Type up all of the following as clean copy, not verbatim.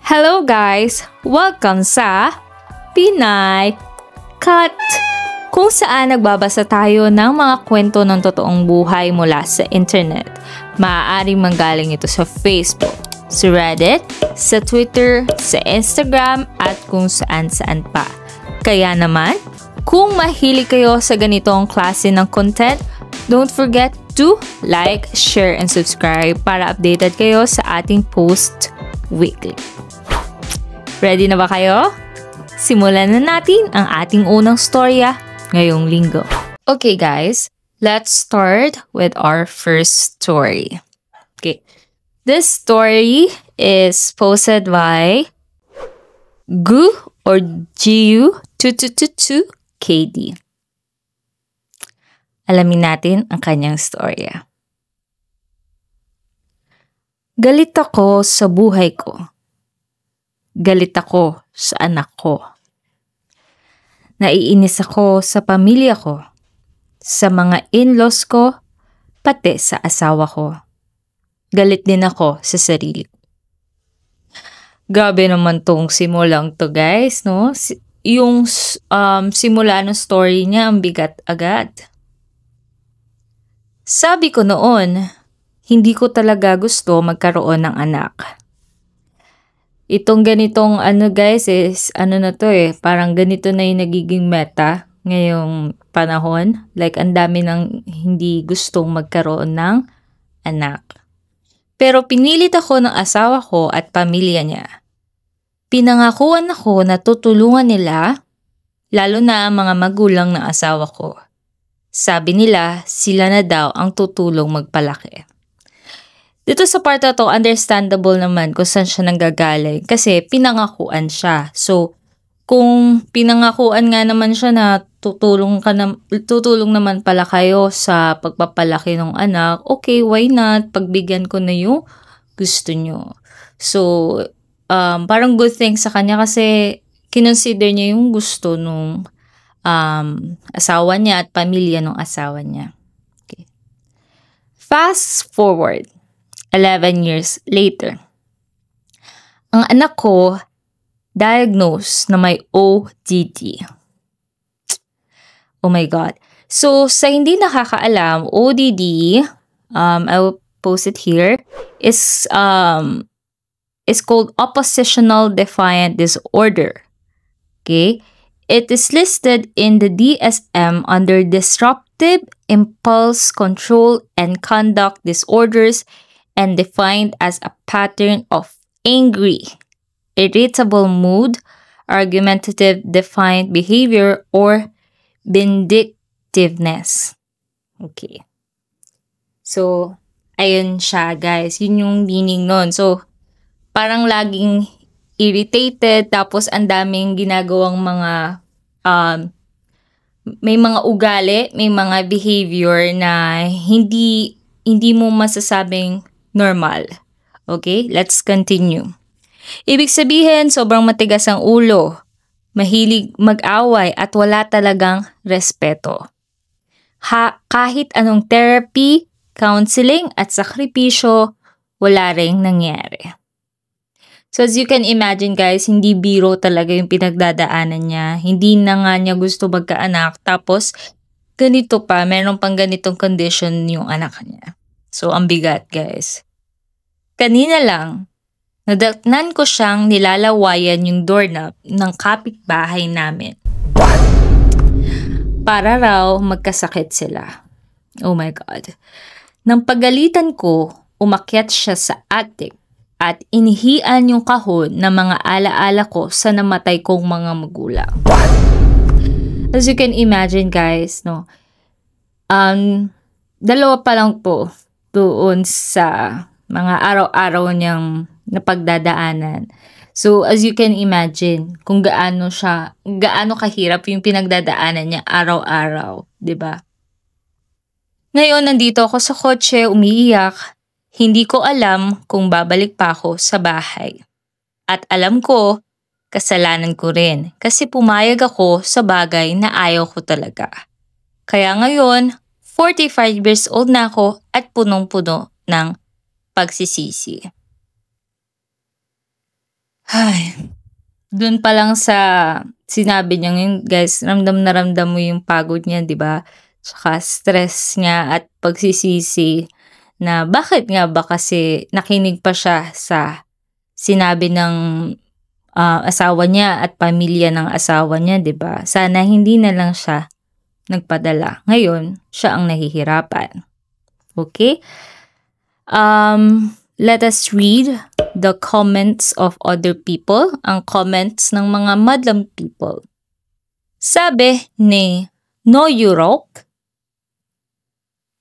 Hello guys! Welcome sa Pinay Cut! Kung saan nagbabasa tayo ng mga kwento ng totoong buhay mula sa internet. Maaaring manggaling ito sa Facebook, sa Reddit, sa Twitter, sa Instagram at kung saan-saan pa. Kaya naman, kung mahilig kayo sa ganitong klase ng content, don't forget to like, share, and subscribe para updated kayo sa ating post weekly. Ready na ba kayo? Simulan na natin ang ating unang storya ngayong linggo. Okay guys, let's start with our first story. Okay, this story is posted by Gu or GU2222KD. Alamin natin ang kanyang storya. Galit ako sa buhay ko. Galit ako sa anak ko. Naiinis ako sa pamilya ko, sa mga in-laws ko, pati sa asawa ko. Galit din ako sa sarili ko. Grabe naman tong simulang to guys, no? Yung simula ng story niya ang bigat agad. Sabi ko noon, hindi ko talaga gusto magkaroon ng anak. Itong ganitong guys is parang ganito na yung nagiging meta ngayong panahon. Like ang dami nang hindi gustong magkaroon ng anak. Pero pinilit ako ng asawa ko at pamilya niya. Pinangakuan ako na tutulungan nila, lalo na ang mga magulang ng asawa ko. Sabi nila, sila na daw ang tutulong magpalaki. Dito sa part na to, understandable naman kung saan siya nanggagaling kasi pinangakuan siya. So, kung pinangakuan nga naman siya na tutulong naman pala kayo sa pagpapalaki ng anak, okay, why not? Pagbigyan ko na yung gusto nyo. So, parang good thing sa kanya kasi kinonsider niya yung gusto nung asawa niya at pamilya ng asawa niya. Okay. Fast forward. 11 years later. Ang anak ko diagnosed na may ODD. Oh my God. So, sa hindi nakakaalam, ODD, I will post it here, is called Oppositional Defiant Disorder. Okay? It is listed in the DSM under Disruptive Impulse Control and Conduct Disorders and defined as a pattern of angry, irritable mood, argumentative defiant behavior, or vindictiveness. Okay. So, ayun siya guys. Yun yung meaning nun. So, parang laging irritated, tapos ang daming ginagawang mga, may mga ugali, may mga behavior na hindi mo masasabing normal. Okay, let's continue. Ibig sabihin, sobrang matigas ang ulo, mahilig mag-away at wala talagang respeto. Kahit anong therapy, counseling at sakripisyo, wala ring nangyari. So as you can imagine guys, hindi biro talaga yung pinagdadaanan niya. Hindi na nga niya gusto magkaanak. Tapos, ganito pa, meron pang ganitong condition yung anak niya. So, ang bigat guys. Kanina lang, nadatnan ko siyang nilalawayan yung doorknob ng kapitbahay namin. What? Para raw magkasakit sila. Oh my God. Nang pagalitan ko, umakyat siya sa attic at inihian yung kahon ng mga alaala ko sa namatay kong mga magulang. What? As you can imagine guys, no, dalawa pa lang po doon sa mga araw-araw niyang napagdadaanan. So, as you can imagine, kung gaano kahirap yung pinagdadaanan niya araw-araw, 'di ba? Ngayon, nandito ako sa kotse, umiiyak. Hindi ko alam kung babalik pa ako sa bahay. At alam ko, kasalanan ko rin kasi pumayag ako sa bagay na ayaw ko talaga. Kaya ngayon, 45 years old na ako at punong-puno ng pagsisisi. Ay, dun pa lang sa sinabi niya ngayon, guys, ramdam na ramdam mo yung pagod niya, di ba? Tsaka stress niya at pagsisisi na bakit nga ba kasi nakinig pa siya sa sinabi ng asawa niya at pamilya ng asawa niya, di ba? Sana hindi na lang siya nagpadala. Ngayon, siya ang nahihirapan. Okay? Let us read the comments of other people, ang comments ng mga madlang people. Sabi ni No Europe,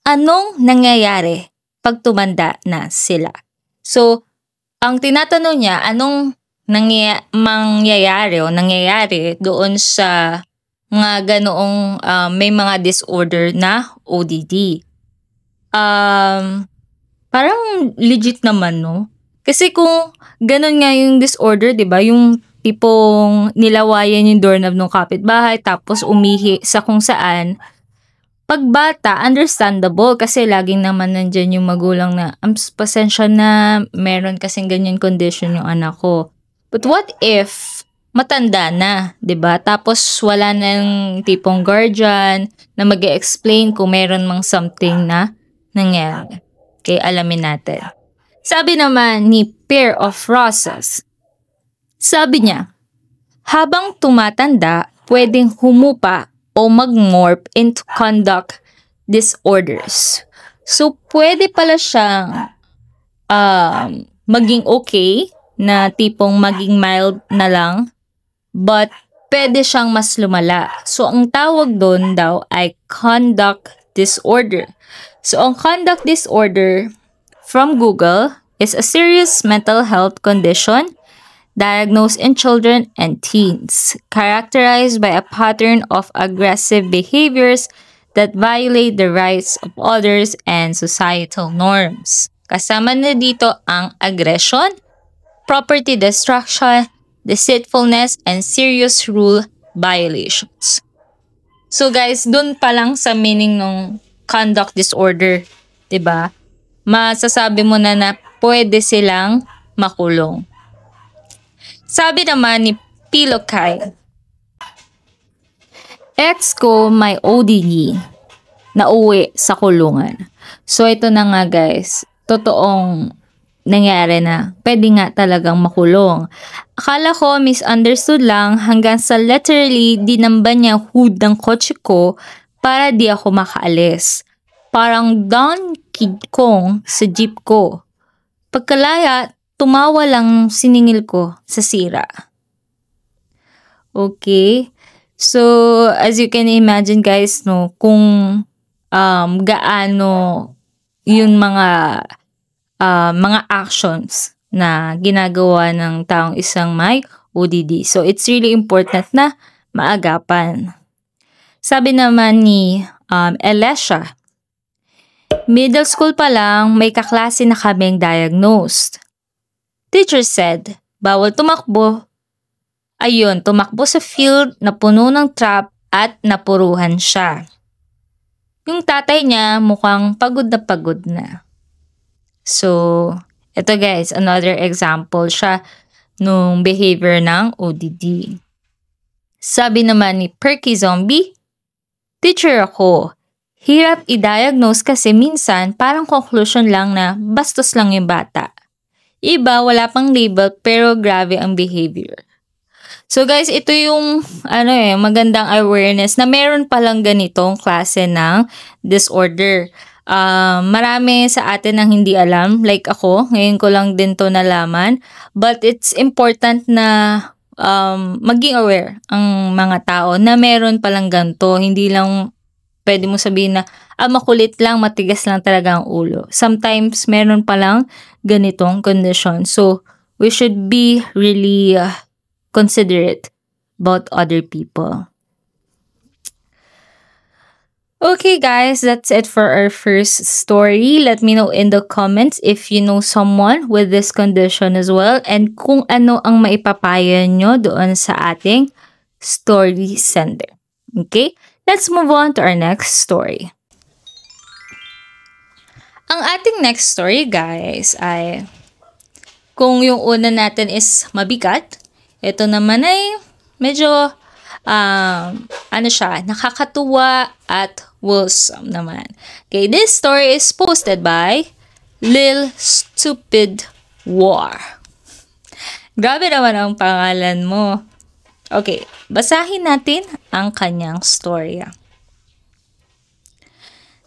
anong nangyayari pag tumanda na sila? So, ang tinatanong niya, anong mangyayari o nangyayari doon sa mga ganoong may mga disorder na ODD. Parang legit naman, no? Kasi kung ganun nga yung disorder, di ba? Yung tipong nilawayan yung doorknob ng kapitbahay tapos umihi sa kung saan. Pagbata, understandable kasi laging naman nandyan yung magulang na pasensya na meron kasing ganyan condition yung anak ko. But what if matanda na, 'di ba? Tapos wala nang tipong guardian na mag-explain kung meron mang something na nangyari. Okay, alamin natin. Sabi naman ni Pair of Roses, sabi niya, habang tumatanda, pwedeng humupa o mag-morph into conduct disorders. So, pwede pala siyang maging okay, na tipong maging mild na lang, but pwede siyang mas lumala. So, ang tawag doon daw ay conduct disorder. So, ang conduct disorder from Google is a serious mental health condition diagnosed in children and teens, characterized by a pattern of aggressive behaviors that violate the rights of others and societal norms. Kasama na dito ang aggression, property destruction, deceitfulness, and serious rule violations. So guys, dun pa lang sa meaning ng conduct disorder, 'di ba? Masasabi mo na pwede silang makulong. Sabi naman ni Pilokay, ex ko may ODD na uwi sa kulungan. So ito na nga guys, totoong nangyari na pwede nga talagang makulong. Akala ko misunderstood lang hanggang sa literally dinamba niya hood ng kotse ko para di ako makaalis. Parang Don Kid Kong sa jeep ko. Pagkalaya, tumawa lang siningil ko sa sira. Okay. So, as you can imagine guys, no, kung gaano yung mga actions na ginagawa ng taong isang may ODD. So, it's really important na maagapan. Sabi naman ni Elisha, middle school pa lang, may kaklase na kaming diagnosed. Teacher said, bawal tumakbo. Ayun, tumakbo sa field na puno ng trap at napuruhan siya. Yung tatay niya mukhang pagod na. So, ito guys, another example siya nung behavior ng ODD. Sabi naman ni Perky Zombie, teacher ako. Hirap i-diagnose kasi minsan parang conclusion lang na bastos lang yung bata. Iba, wala pang label pero grabe ang behavior. So guys, ito yung magandang awareness na meron palang ganitong klase ng disorder. Marami sa atin ang hindi alam, like ako, ngayon ko lang din to nalaman. But it's important na maging aware ang mga tao na meron palang ganito. Hindi lang pwede mo sabihin na makulit lang, matigas lang talaga ang ulo. Sometimes meron palang ganitong condition. So we should be really considerate about other people. Okay guys, that's it for our first story. Let me know in the comments if you know someone with this condition as well and kung ano ang maipapaya nyo doon sa ating story sender. Okay, let's move on to our next story. Ang ating next story guys ay Kung yung una natin is mabigat, ito naman ay medyo, nakakatuwa at wholesome naman. Okay, this story is posted by Lil Stupid War. Grabe naman ang pangalan mo. Okay, basahin natin ang kanyang storya.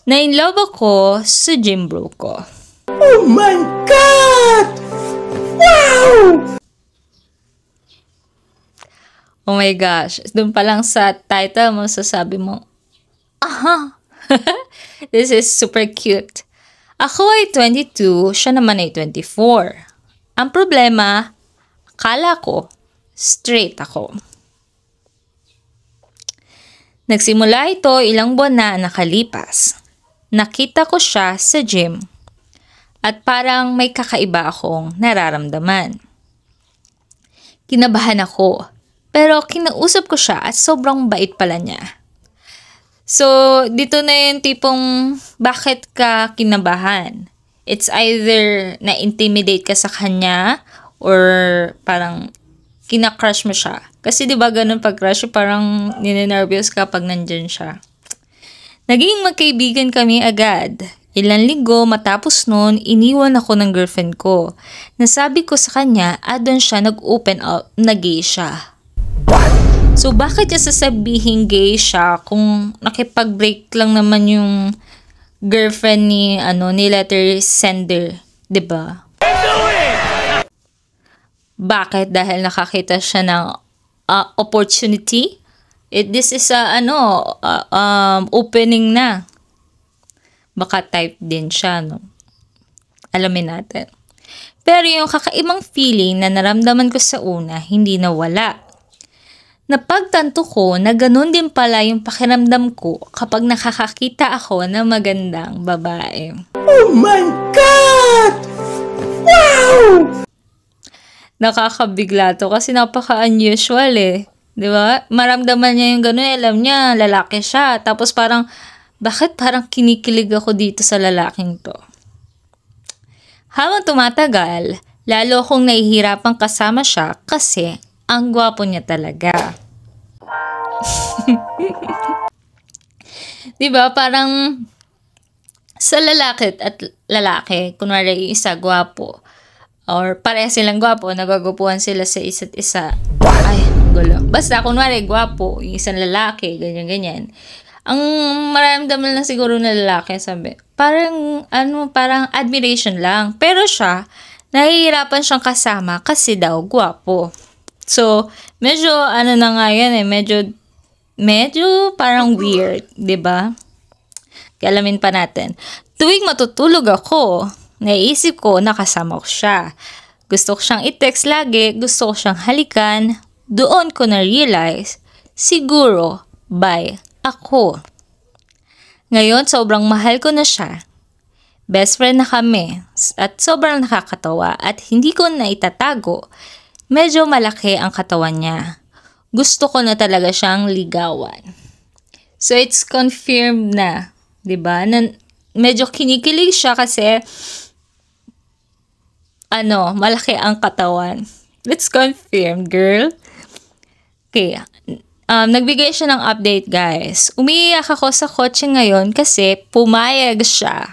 Na-inlove ako sa gym bro ko. Oh my God! Wow! Oh my gosh, doon pa lang sa title mo, sasabi mo, aha! This is super cute. Ako ay 22, siya naman ay 24. Ang problema, akala ko, straight ako. Nagsimula ito ilang buwan na nakalipas. Nakita ko siya sa gym at parang may kakaiba akong nararamdaman. Kinabahan ako, pero kinausap ko siya at sobrang bait pala niya. So, dito na yung tipong bakit ka kinabahan. It's either na-intimidate ka sa kanya or parang kina-crush mo siya. Kasi 'di ba ganun pag crush, parang ninenervyos ka pag nandyan siya. Naging magkaibigan kami agad. Ilang linggo matapos nun, iniwan ako ng girlfriend ko. Nasabi ko sa kanya at doon siya nag-open up na gay siya. So bakit niya sasabihin gay siya kung nakipag-break lang naman yung girlfriend ni letter sender, 'di ba? Bakit? Dahil nakakita siya ng opportunity? This is opening na. Baka type din siya, no? Alamin natin. Pero yung kakaibang feeling na naramdaman ko sa una, hindi nawala. Napagtanto ko na ganun din pala yung pakiramdam ko kapag nakakakita ako ng magandang babae. Oh my God! Wow! Nakakabigla to kasi napaka-unusual eh. 'Di ba? Maramdaman niya yung gano'n, alam niya lalaki siya. Tapos parang, bakit parang kinikilig ako dito sa lalaking to? Habang tumatagal, lalo akong nahihirapang kasama siya kasi ang gwapo niya talaga. 'Di ba? Parang sa lalaki at lalaki, kunwari yung isa gwapo, or pareha silang gwapo, nagagupuhan sila sa isa't isa. Ay, ang gulo. Basta, kunwari, gwapo, yung isang lalaki, ganyan-ganyan. Ang maramdaman lang siguro na lalaki, sabi, parang admiration lang. Pero siya, nahihirapan siyang kasama kasi daw gwapo. So, medyo, na nga yan medyo parang weird, 'di ba? Alamin pa natin. Tuwing matutulog ako, naisip ko na kasama ko siya. Gusto ko siyang i-text lagi, gusto ko siyang halikan. Doon ko na-realize, siguro, bye ako. Ngayon, sobrang mahal ko na siya. Best friend na kami at sobrang nakakatawa at hindi ko na itatago. Medyo malaki ang katawan niya. Gusto ko na talaga siyang ligawan. So, it's confirmed na, 'di ba? Na medyo kinikilig siya kasi malaki ang katawan. Let's confirm, girl. Okay. Nagbigay siya ng update, guys. Umiiyak ako sa kotse ngayon kasi pumayag siya.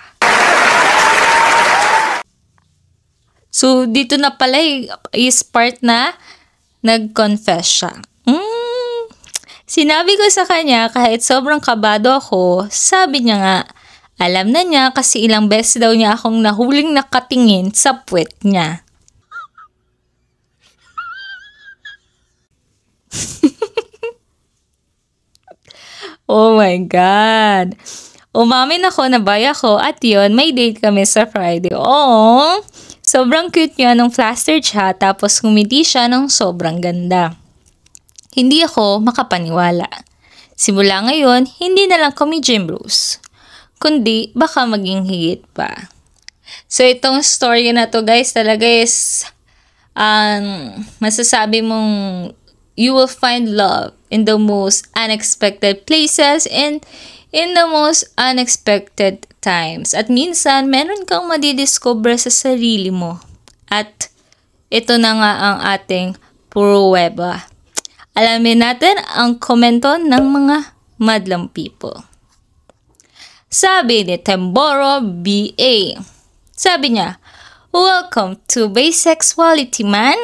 So, dito na pala is part na nag-confess siya. Sinabi ko sa kanya kahit sobrang kabado ako, sabi niya nga, alam na niya kasi ilang beses daw niya akong nahuling nakatingin sa puwet niya. Oh my God. Umamin ako na bay ako at yun, may date kami sa Friday. Oh, sobrang cute niya nung flustered siya tapos ngumiti siya ng sobrang ganda. Hindi ako makapaniwala. Simula ngayon, hindi na lang kami gym bros, kundi baka maging higit pa. So itong story na to, guys, talaga is masasabi mong you will find love in the most unexpected places and in the most unexpected times. At minsan, meron kang madidiscover sa sarili mo. At ito na nga ang ating pruweba. Alamin natin ang komento ng mga madlang people. Sabi ni Temboro BA. Sabi niya, "Welcome to Bisexuality Man.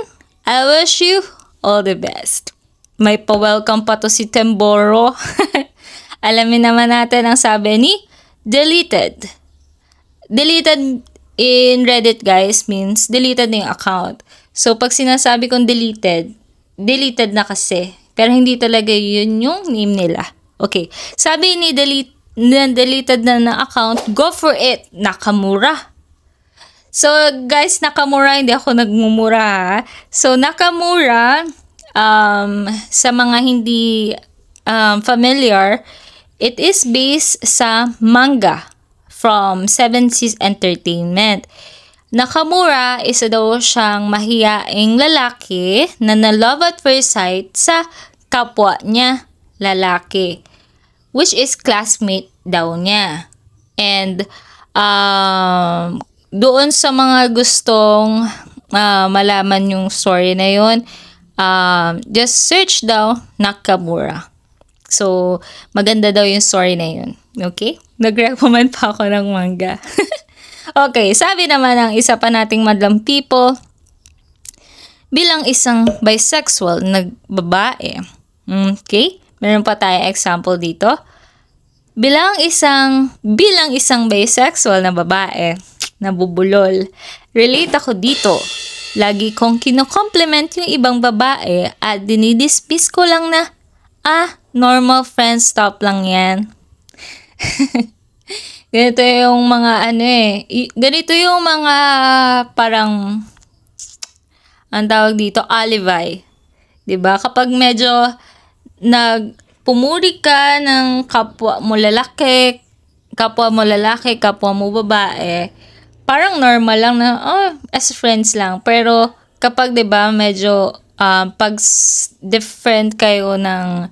I wish you all the best." May pa-welcome pa to si Temboro. Alamin naman natin ang sabi ni Deleted. Deleted in Reddit, guys, means deleted na yung account. So, pag sinasabi kong deleted, deleted na kasi. Pero hindi talaga yun yung name nila. Okay. Sabi ni deleted na account, go for it, Nakamura. So, guys, Nakamura, hindi ako nagmumura, ha? So, Nakamura, sa mga hindi familiar, it is based sa manga from Seven Seas Entertainment. Nakamura, isa daw siyang mahiyaing lalaki na na-love at first sight sa kapwa niya lalaki, which is classmate daw niya. And doon sa mga gustong malaman yung story na yun, just search daw Nakamura. So, maganda daw yung story na yun. Okay? Nag-recommend pa ako ng manga. Okay, sabi naman ng isa pa nating madlang people, bilang isang bisexual na babae. Okay? Meron pa tayong example dito. Bilang isang bisexual na babae, nabubulol. Relate ako dito. Lagi kong kino-compliment yung ibang babae at dinidismiss ko lang na, normal friend, stop lang yan. Ganito yung mga ganito yung mga parang, ang tawag dito, alibi. 'Di ba? Kapag medyo pumuri ka ng kapwa mo lalaki, kapwa mo babae, parang normal lang na, as friends lang. Pero kapag 'di ba medyo pag different kayo ng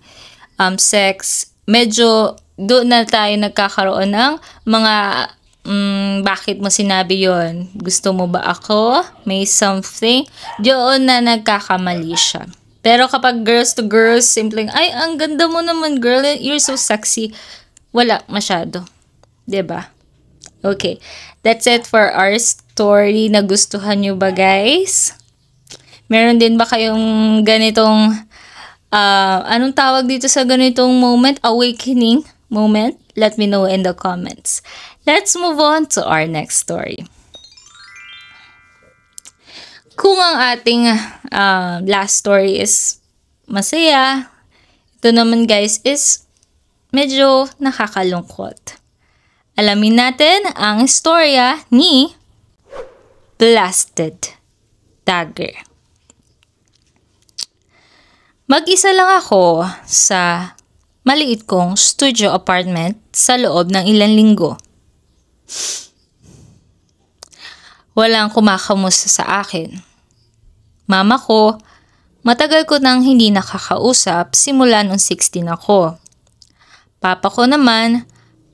sex, medyo doon na tayo nagkakaroon ng mga bakit mo sinabi yon? Gusto mo ba ako? May something? Doon na nagkakamali siya. Pero kapag girls to girls, simpleng, ay, ang ganda mo naman, girl. You're so sexy. Wala masyado. 'Di ba? Okay. That's it for our story. Nagustuhan nyo ba, guys? Meron din ba kayong ganitong, anong tawag dito sa ganitong moment? Awakening moment? Let me know in the comments. Let's move on to our next story. Kung ang ating last story is masaya, ito naman, guys, is medyo nakakalungkot. Alamin natin ang istorya ni Blasted Dagger. Mag-isa lang ako sa maliit kong studio apartment sa loob ng ilang linggo. Walang kumakamusta sa akin. Mama ko, matagal ko nang hindi nakakausap simula nung 16 ako. Papa ko naman,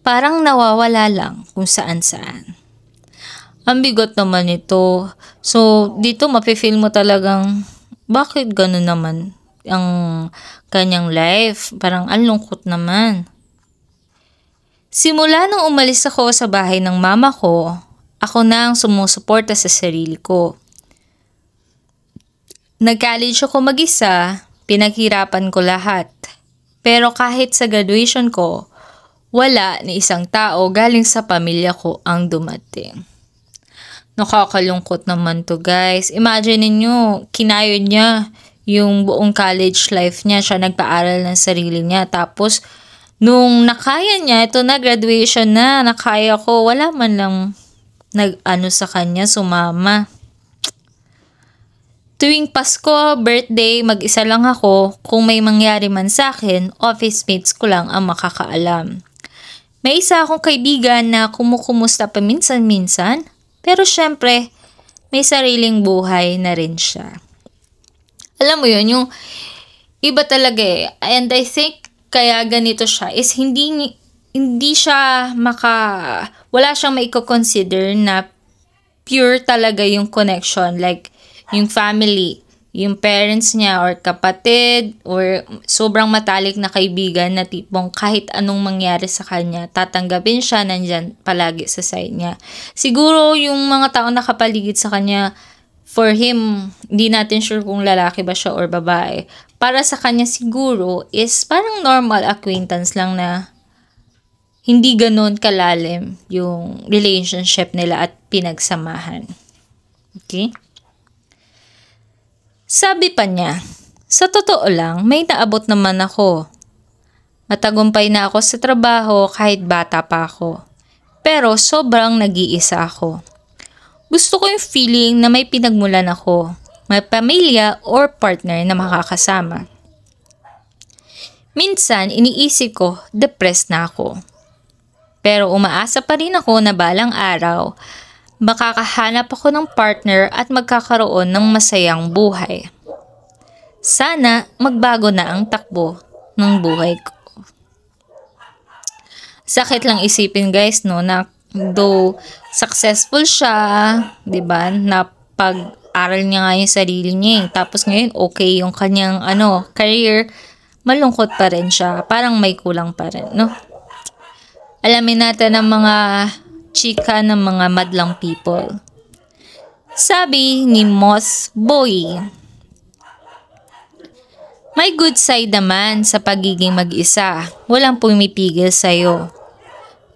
parang nawawala lang kung saan-saan. Ang bigot naman ito. So, dito mapifeel mo talagang, bakit ganun naman ang kanyang life? Parang ang lungkot naman. Simula nung umalis ako sa bahay ng mama ko, ako na ang sumusuporta sa sarili ko. Nag-college ako mag-isa, pinaghirapan ko lahat. Pero kahit sa graduation ko, wala ni isang tao galing sa pamilya ko ang dumating. Nakakalungkot naman to, guys. Imagine niyo, kinayod niya yung buong college life niya. Siya nagpaaral ng sarili niya. Tapos, nung nakaya niya, ito na, graduation na, nakaya ko, wala man lang nag-ano sa kanya, sumama. Tuwing Pasko, birthday, mag-isa lang ako. Kung may mangyari man sa akin, office mates ko lang ang makakaalam. May isa akong kaibigan na kumukumusta paminsan-minsan, pero syempre, may sariling buhay na rin siya. Alam mo yun, yung iba talaga eh. And I think kaya ganito siya is hindi siya wala siyang maiko-consider na pure talaga yung connection. Like, yung family, yung parents niya or kapatid or sobrang matalik na kaibigan na tipong kahit anong mangyari sa kanya, tatanggapin siya, nandyan palagi sa side niya. Siguro yung mga tao nakapaligid sa kanya, for him, hindi natin sure kung lalaki ba siya or babae. Para sa kanya siguro is parang normal acquaintance lang na hindi ganon kalalim yung relationship nila at pinagsamahan. Okay? Sabi pa niya, sa totoo lang, may naabot naman ako. Matagumpay na ako sa trabaho kahit bata pa ako. Pero sobrang nag-iisa ako. Gusto ko yung feeling na may pinagmulan ako, may pamilya or partner na makakasama. Minsan, iniisip ko, depressed na ako. Pero umaasa pa rin ako na balang araw, makakahanap ako ng partner at magkakaroon ng masayang buhay. Sana magbago na ang takbo ng buhay ko. Sakit lang isipin guys, no, na though successful siya, 'di ba? Na pag-aral niya nga yung sarili niya, tapos ngayon okay yung kanyang career, malungkot pa rin siya. Parang may kulang pa rin, no? Alamin natin ang mga chika ng mga madlang people. Sabi ni Moss Boy, may good side naman sa pagiging mag-isa. Walang pumipigil sa'yo.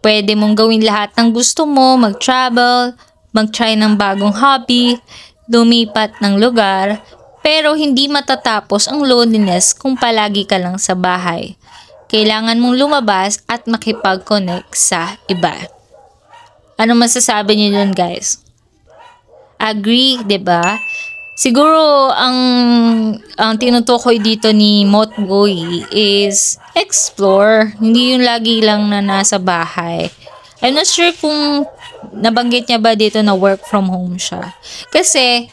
Pwede mong gawin lahat ng gusto mo, mag-travel, mag-try ng bagong hobby, lumipat ng lugar, pero hindi matatapos ang loneliness kung palagi ka lang sa bahay. Kailangan mong lumabas at makipag-connect sa iba. Ano masasabi niyo dun, guys? Agree, 'di ba? Siguro ang tinutukoy dito ni Motboy is explore. Hindi yung lagi lang na nasa bahay. I'm not sure kung nabanggit niya ba dito na work from home siya. Kasi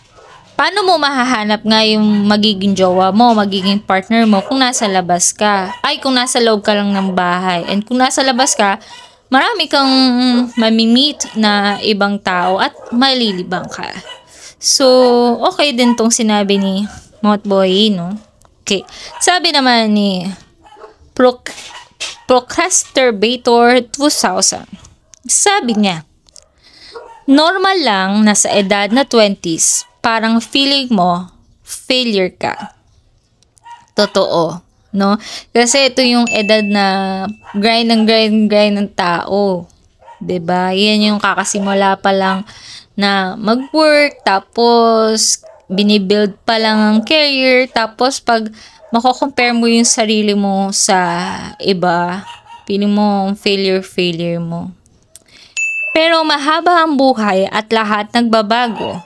paano mo mahahanap nga yung magiging jowa mo, magiging partner mo kung nasa labas ka? Ay, kung nasa loob ka lang ng bahay. And kung nasa labas ka, marami kang mamimit na ibang tao at malilibang ka. So, okay din tong sinabi ni Motboy, no? Okay. Sabi naman ni Procrastinator 2000. Sabi niya, normal lang na sa edad na 20s, parang feeling mo, failure ka. Totoo, no? Kasi ito yung edad na grind ng tao. 'Di ba? Yan yung kakasimula pa lang na mag-work, tapos binibuild pa lang ang career, tapos pag mako-compare mo yung sarili mo sa iba, feeling mo failure mo. Pero mahaba ang buhay at lahat nagbabago.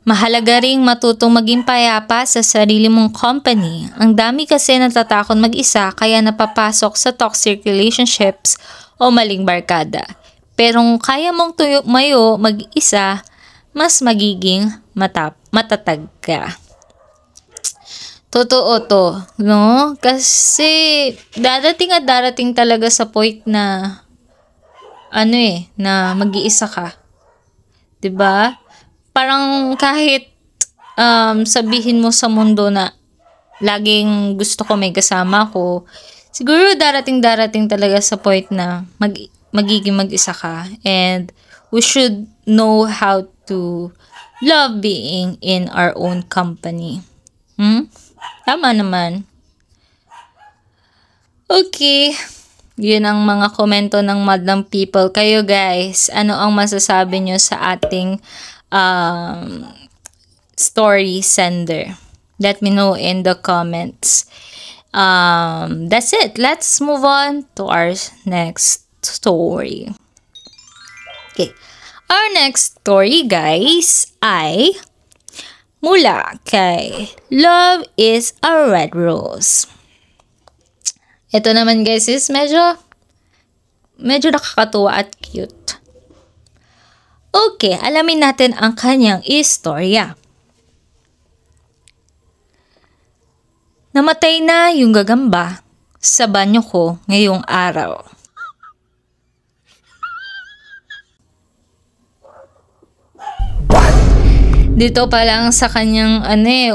Mahalaga ring matutong maging payapa sa sarili mong company. Ang dami kasi natatakot mag-isa kaya napapasok sa toxic relationships o maling barkada. Pero kung kaya mong tumayo mag-isa, mas magiging matatag ka. Totoo to, no? Kasi darating talaga sa point na na mag-iisa ka. 'Di ba? Parang kahit sabihin mo sa mundo na laging gusto ko may kasama ko, siguro darating talaga sa point na magiging mag-isa ka, and we should know how to love being in our own company. Tama naman. Okay. Yun ang mga komento ng madlang people. Kayo guys, ano ang masasabi nyo sa ating story sender? Let me know in the comments. That's it. Let's move on to our next story. Okay. Our next story guys ay mula kay Love is a Red Rose. Ito naman guys is medyo nakakatuwa at cute. Okay, alamin natin ang kanyang istorya. Namatay na yung gagamba sa banyo ko ngayong araw. Dito pa lang sa kanyang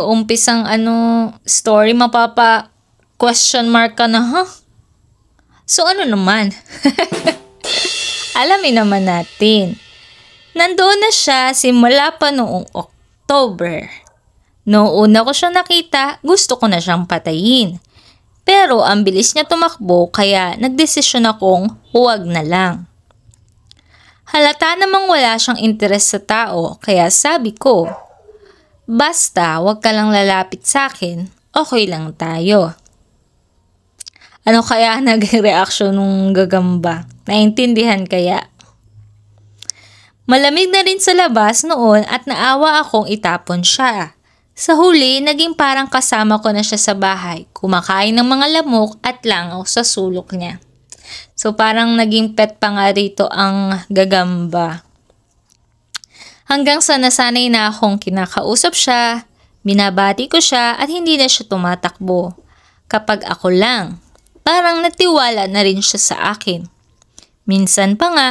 umpisang story, mapapa question mark ka na, ha? So ano naman? Alamin naman natin. Nandoon na siya simula pa noong October. Noong una ko siya nakita, gusto ko na siyang patayin. Pero ang bilis niya tumakbo kaya nagdesisyon akong huwag na lang. Halata namang wala siyang interes sa tao kaya sabi ko, basta wag ka lang lalapit sa akin, okay lang tayo. Ano kaya naging reaksyon ng gagamba? Naintindihan kaya? Malamig na rin sa labas noon at naawa akong itapon siya. Sa huli, naging parang kasama ko na siya sa bahay, kumakain ng mga lamok at langaw sa sulok niya. So parang naging pet pa nga rito ang gagamba. Hanggang sa nasanay na akong kinakausap siya, binabati ko siya at hindi na siya tumatakbo. Kapag ako lang, parang natiwala na rin siya sa akin. Minsan pa nga,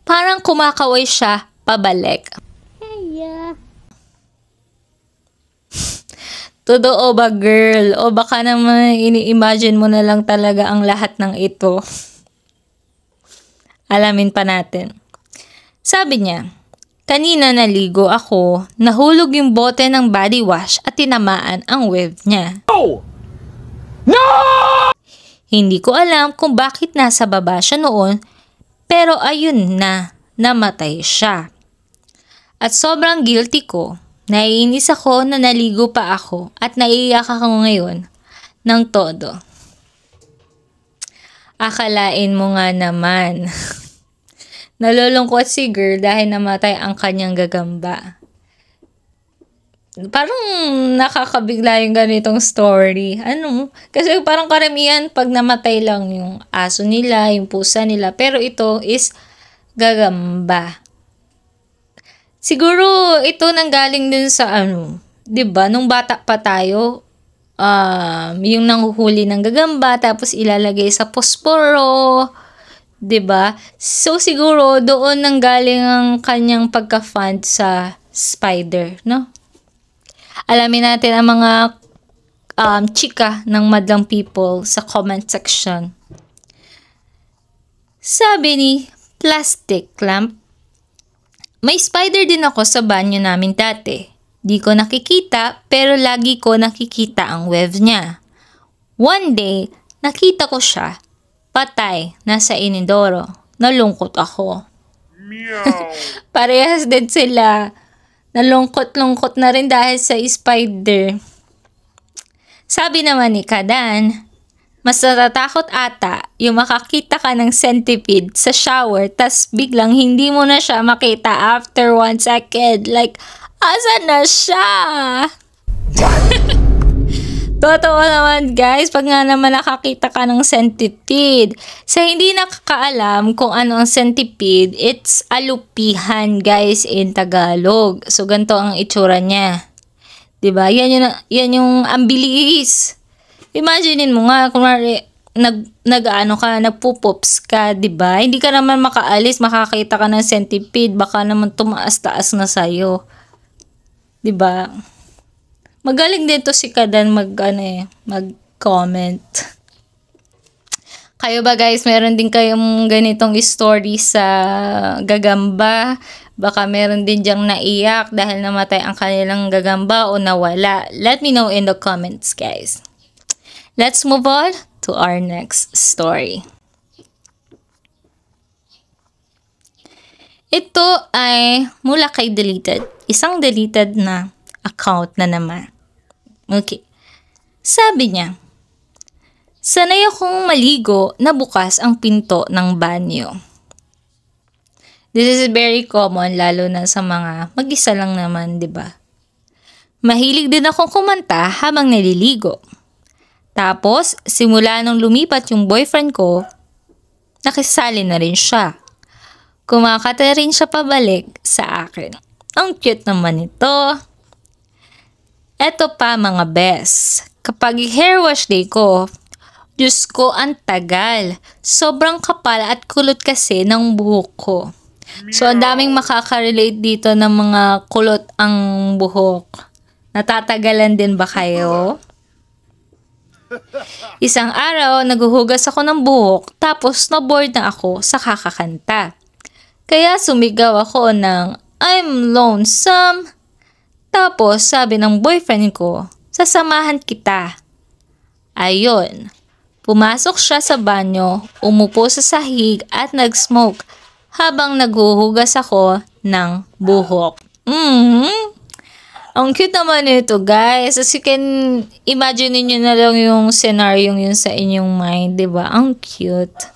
parang kumakaway siya pabalik. Hiya. Totoo ba, girl? O baka naman ini-imagine mo na lang talaga ang lahat ng ito. Alamin pa natin. Sabi niya, kanina naligo ako, nahulog yung bote ng body wash at tinamaan ang wave niya. No! Hindi ko alam kung bakit nasa baba siya noon, pero ayun na, namatay siya. At sobrang guilty ko. Naiinis ako na naligo pa ako at naiiyak ako ngayon ng todo. Akalain mo nga naman. Nalulungkot si girl dahil namatay ang kanyang gagamba. Parang nakakabigla yung ganitong story. Kasi parang karamihan pag namatay lang yung aso nila, yung pusa nila. Pero ito is gagamba. Siguro ito nanggaling dun sa 'di ba? Nung bata pa tayo, yung nanghuhuli ng gagamba tapos ilalagay sa posporo, 'di ba? So siguro doon nanggaling ang kanyang pagka-fond sa spider, no? Alamin natin ang mga chika ng madlang people sa comment section. Sabi ni Plastic Lamp, may spider din ako sa banyo namin dati. Di ko nakikita pero lagi ko nakikita ang web niya. One day, nakita ko siya. Patay, nasa inidoro. Nalungkot ako. Parehas din sila. Nalungkot-lungkot na rin dahil sa spider. Sabi naman ni Kadan, mas natatakot ata yung makakita ka ng centipede sa shower tas biglang hindi mo na siya makita after 1 second. Like, asan na siya? Totoo naman guys, pag nga naman nakakita ka ng centipede. Sa hindi nakakaalam kung ano ang centipede, it's alupihan guys in Tagalog. So ganito ang itsura niya. 'Di ba? Yan yung ambilis. Imaginein mo nga, kunwari, nagpupups ka, di ba? Hindi ka naman makaalis, makakita ka ng centipede, baka naman tumaas-taas na sa'yo. Di ba? Magaling din to si Kadan mag-comment. Kayo ba guys, meron din kayong ganitong story sa gagamba? Baka meron din diyang naiyak dahil namatay ang kanilang gagamba o nawala. Let me know in the comments guys. Let's move on to our next story. Ito ay mula kay deleted. Isang deleted na account na naman. Okay. Sabi niya, sanay akong maligo na bukas ang pinto ng banyo. This is very common lalo na sa mga mag-isa lang naman, di ba? Mahilig din akong kumanta habang naliligo. Tapos, simula nung lumipat yung boyfriend ko, nakisali na rin siya. Kumakata rin siya pabalik sa akin. Ang cute naman ito. Eto pa mga bes. Kapag hair wash day ko, Diyos ko ang tagal. Sobrang kapal at kulot kasi ng buhok ko. So, ang daming makaka-relate dito ng mga kulot ang buhok. Natatagalan din ba kayo? Isang araw, naghuhugas ako ng buhok, tapos na-bored na ako sa kakakanta. Kaya sumigaw ako ng, I'm lonesome. Tapos, sabi ng boyfriend ko, sasamahan kita. Ayun. Pumasok siya sa banyo, umupo sa sahig at nag-smoke habang naghuhugas ako ng buhok. Ang cute naman ito, guys. As you can imagine niyo na lang yung scenario yun sa inyong mind, di ba? Ang cute.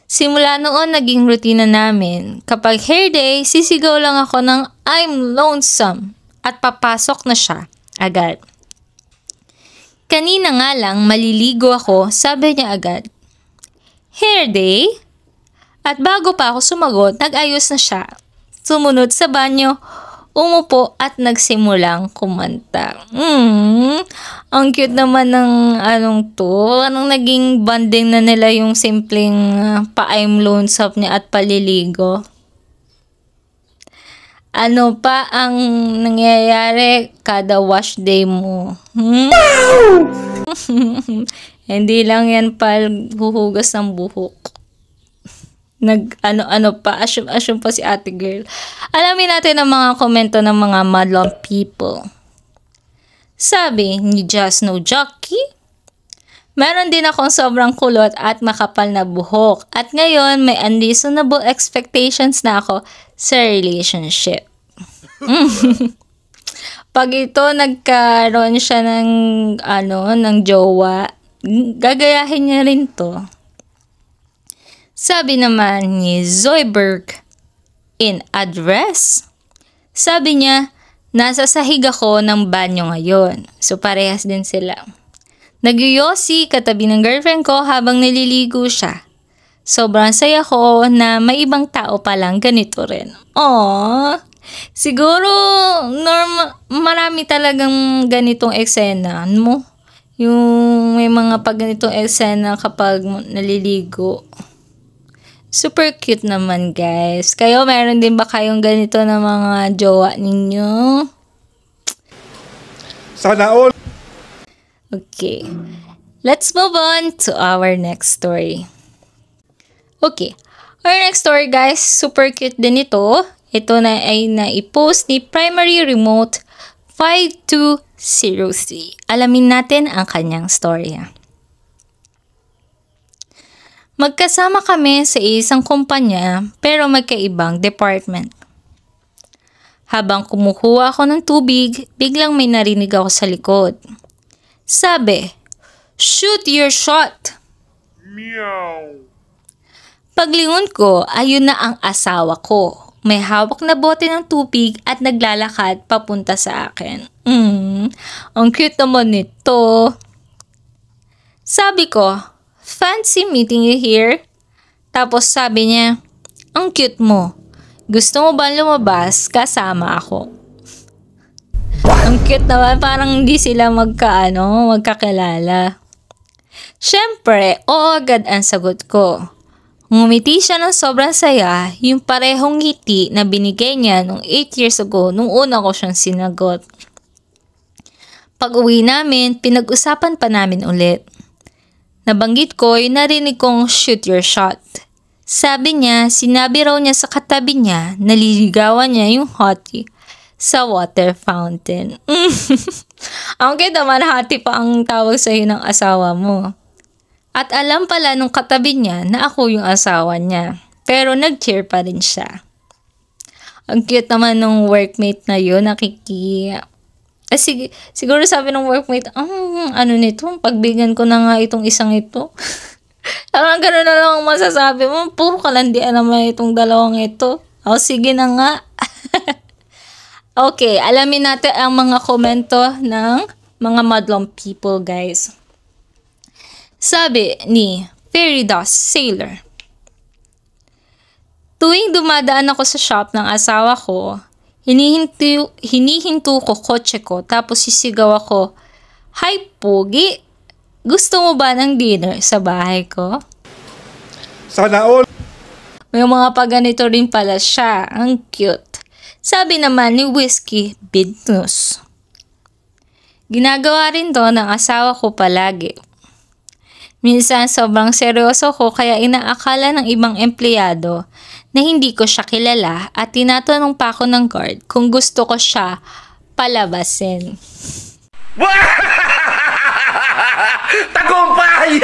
Simula noon, naging rutina namin. Kapag hair day, sisigaw lang ako ng I'm lonesome at papasok na siya agad. Kanina nga lang, maliligo ako, sabi niya agad, hair day? At bago pa ako sumagot, nag-ayos na siya. Sumunod sa banyo, umupo at nagsimulang kumanta. Ang cute naman ng anong to. Anong naging bonding na nila yung simpleng pa-I'm lonesome niya at paliligo. Ano pa ang nangyayari kada wash day mo? Hindi lang yan huhugas ng buhok. Nag-ano pa, assume pa si ate girl. Alamin natin ang mga komento ng mga madlong people. Sabi ni Just No Jockey, meron din akong sobrang kulot at makapal na buhok. At ngayon, may unreasonable expectations na ako sa relationship. Pag ito, nagkaroon siya ng jowa, gagayahin niya rin to. Sabi naman ni Zoiberg in address, sabi niya, nasa sahig ako ng banyo ngayon. So parehas din sila. Nagyoyosi katabi ng girlfriend ko habang nililigo siya. Sobrang saya ko na may ibang tao palang ganito rin. Aww! Siguro marami talagang ganitong eksena mo. Yung may mga pag ganitong eksena kapag naliligo. Super cute naman, guys. Kayo, meron din ba kayong ganito na mga jowa ninyo? Sana all. Okay. Let's move on to our next story. Okay. Our next story, guys. Super cute din ito. Ito na ay na-post ni Primary Remote 5203. Alamin natin ang kanyang story. Magkasama kami sa isang kumpanya pero magkaibang department. Habang kumukuha ako ng tubig, biglang may narinig ako sa likod. Sabi, shoot your shot! Meow. Paglingon ko, ayun na ang asawa ko. May hawak na bote ng tubig at naglalakad papunta sa akin. Ang cute naman nito. Sabi ko, fancy meeting you here. Tapos sabi niya, ang cute mo. Gusto mo ba lumabas kasama ako? Ang cute naman, parang hindi sila magkakilala. Siyempre, oo agad ang sagot ko. Ngumiti siya ng sobrang saya, yung parehong ngiti na binigay niya nung 8 years ago nung una ko siyang sinagot. Pag uwi namin, pinag-usapan pa namin ulit. Nabanggit ko yung narinig kong shoot your shot. Sabi niya, sinabi raw niya sa katabi niya, naliligawan niya yung hottie sa water fountain. Ang cute naman, hottie pa ang tawag sa'yo ng asawa mo. At alam pala nung katabi niya na ako yung asawa niya. Pero nag-cheer pa rin siya. Ang cute naman nung workmate na yun, siguro sabi ng workmate, ano nito, pagbigyan ko na nga itong isang ito. Parang gano'n na lang ang masasabi mo, puro kalandian naman itong dalawang ito. O, sige na nga. Okay, alamin natin ang mga komento ng mga madlong people, guys. Sabi ni Fairy Dust Sailor, tuwing dumadaan ako sa shop ng asawa ko, hinihinto ko kotse ko tapos sisigaw ako, "Hi, Pogi! Gusto mo ba ng dinner sa bahay ko?" Sana all. May mga paganito rin pala siya. Ang cute. Sabi naman ni Whiskey Bidnus. Ginagawa rin to ng asawa ko palagi. Minsan sobrang seryoso ko kaya inaakala ng ibang empleyado na hindi ko siya kilala at tinatanong pa ako ng guard kung gusto ko siya palabasin. Tagumpay!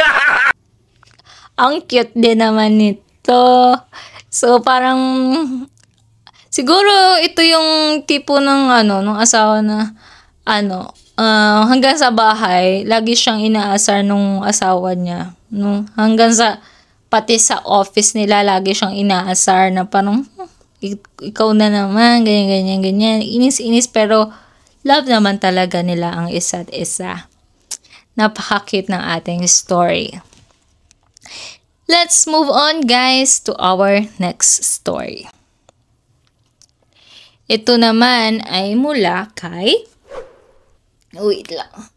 Ang cute din naman nito. So parang siguro ito yung tipo ng ng asawa na hanggang sa bahay lagi siyang inaasar nung asawa niya. No? Hanggang sa pati sa office nila lagi siyang inaasar na parang ikaw na naman, ganyan. Inis-inis pero love naman talaga nila ang isa't isa. Napaka-cute ng ating story. Let's move on guys to our next story. Ito naman ay mula kay... Wait lang.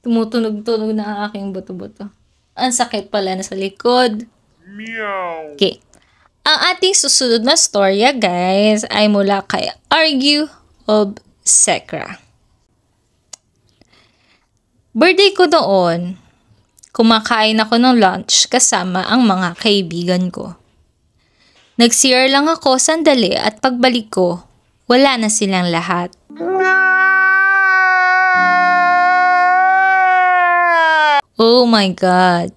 Tumutunog-tunog na ang aking buto-buto. Ang sakit pala na sa likod. Meow. Okay. Ang ating susunod na storya guys ay mula kay Argue of Sekra. Birthday ko doon. Kumakain ako ng lunch kasama ang mga kaibigan ko. Nag-CR lang ako sandali at pagbalik ko, wala na silang lahat. Oh my God.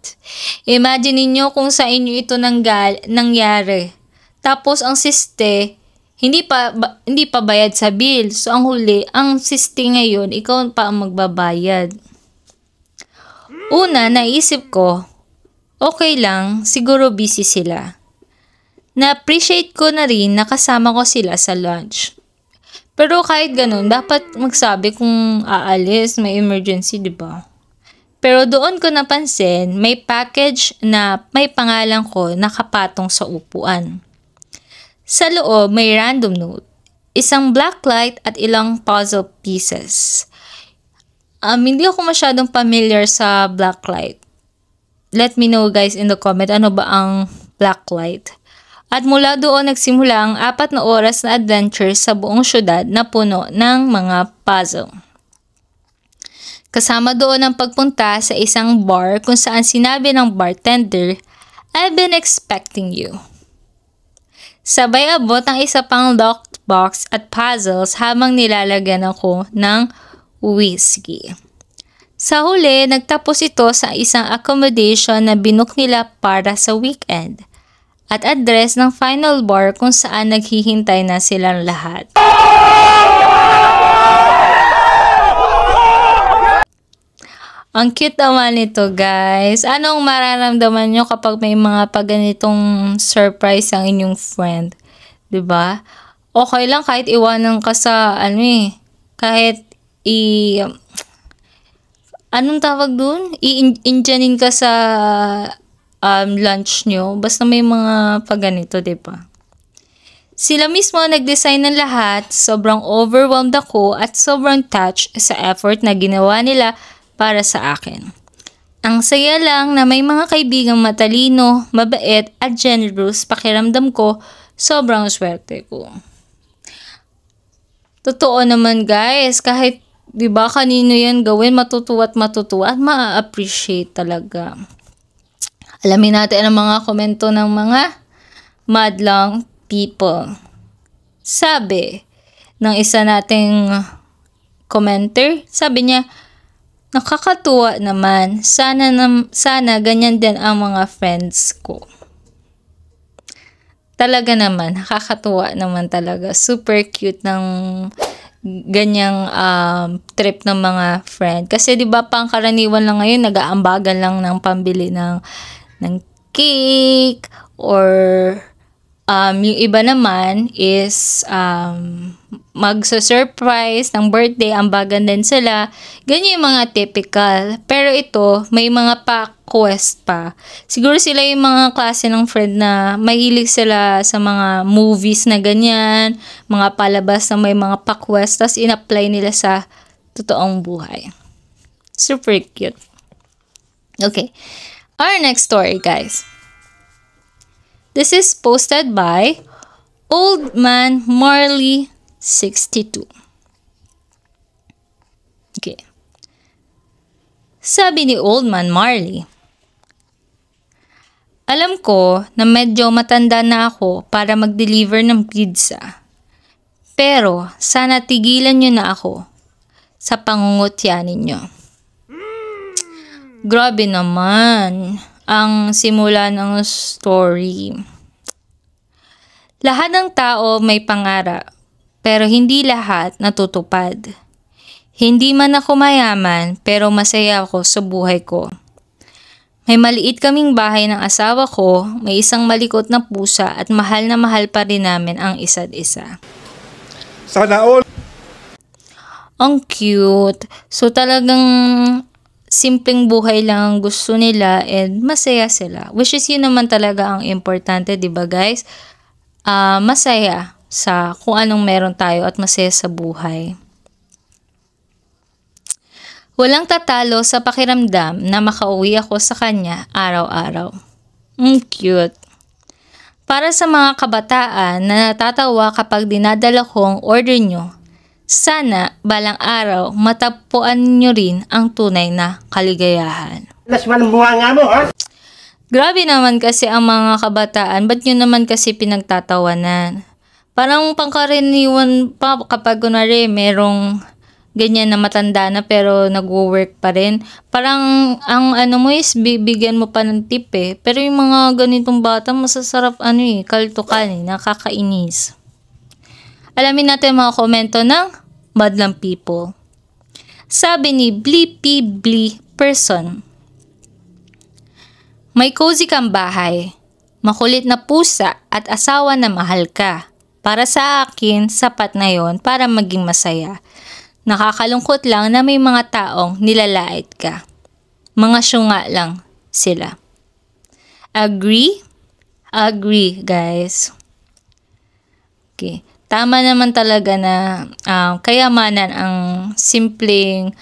Imagine niyo kung sa inyo ito nangyari. Tapos ang siste, hindi pa bayad sa bill. So ang huli, ang siste ngayon, ikaw pa ang magbabayad. Una, naisip ko, okay lang, siguro busy sila. Na-appreciate ko na rin na kasama ko sila sa lunch. Pero kahit ganun, dapat magsabi kung aalis, may emergency, di ba? Pero doon ko napansin, may package na may pangalan ko nakapatong sa upuan. Sa loob, may random note, isang black light at ilang puzzle pieces. Hindi ako masyadong familiar sa black light. Let me know guys in the comment ano ba ang black light. At mula doon nagsimula ang 4 na oras na adventure sa buong syudad na puno ng mga puzzle. Kasama doon ang pagpunta sa isang bar kung saan sinabi ng bartender, I've been expecting you. Sabay abot ang isa pang locked box at puzzles habang nilalagyan ako ng whiskey. Sa huli, nagtapos ito sa isang accommodation na binook nila para sa weekend at address ng final bar kung saan naghihintay na silang lahat. Ang cute naman nito guys. Anong mararamdaman nyo kapag may mga paganitong surprise ang inyong friend? 'Di ba? Okay lang kahit iwanan ka sa kahit anong tawag dun? I-Indianin ka sa lunch nyo. Basta may mga paganito, diba? Sila mismo nag-design ng lahat. Sobrang overwhelmed ako at sobrang touched sa effort na ginawa nila para sa akin. Ang saya lang na may mga kaibigang matalino, mabait at generous. Pakiramdam ko, sobrang swerte ko. Totoo naman guys, kahit diba kanino yan gawin, matutuwa at ma-appreciate talaga. Alamin natin ang mga komento ng mga madlang people. Sabi ng isa nating commenter, sabi niya, nakakatuwa naman, sana ganyan din ang mga friends ko. Talaga naman, nakakatuwa naman talaga. Super cute ng ganyang trip ng mga friend. Kasi 'di ba pangkaraniwan lang ngayon nag-aambagan lang ng pambili ng cake or yung iba naman is magsa-surprise ng birthday, ambagan din sila. Ganyan yung mga typical. Pero ito, may mga pa-quest pa. Siguro sila yung mga klase ng friend na mahilig sila sa mga movies na ganyan, mga palabas na may mga pa-quest, tapos in-apply nila sa totoong buhay. Super cute. Okay. Our next story, guys. This is posted by Old Man Marley 62. Okay. Sabi ni Old Man Marley, alam ko na medyo matanda na ako para mag-deliver ng pizza. Pero sana tigilan niyo na ako sa pangungutya ninyo. Grabe naman ang simula ng story. Lahat ng tao may pangarap, pero hindi lahat natutupad. Hindi man ako mayaman, pero masaya ako sa buhay ko. May maliit kaming bahay ng asawa ko, may isang malikot na pusa at mahal na mahal pa rin namin ang isa't isa. Sana all. Ang cute. So talagang simpleng buhay lang ang gusto nila and masaya sila. Which is yun naman talaga ang importante, di ba guys? Masaya sa kung anong meron tayo at masaya sa buhay. Walang tatalo sa pakiramdam na makauwi ako sa kanya araw-araw. Cute. Para sa mga kabataan na natatawa kapag dinadala ko ang order nyo, sana balang araw matagpuan nyo rin ang tunay na kaligayahan. Lasman bunga nga mo, ha? Grabe naman kasi ang mga kabataan, ba't nyo naman kasi pinagtatawanan? Parang pangkaraniwan pa kapag kunwari merong ganyan na matanda na pero nag-work pa rin. Parang ang ano mo is bibigyan mo pa ng tip eh. Pero yung mga ganitong bata masasarap kaltukan nakakainis. Alamin natin mga komento ng Madlang People. Sabi ni Blippi Bli Person, may cozy kang bahay, makulit na pusa at asawa na mahal ka. Para sa akin, sapat na yon para maging masaya. Nakakalungkot lang na may mga taong nilalait ka. Mga syunga lang sila. Agree? Agree, guys. Okay. Tama naman talaga na kayamanan ang simple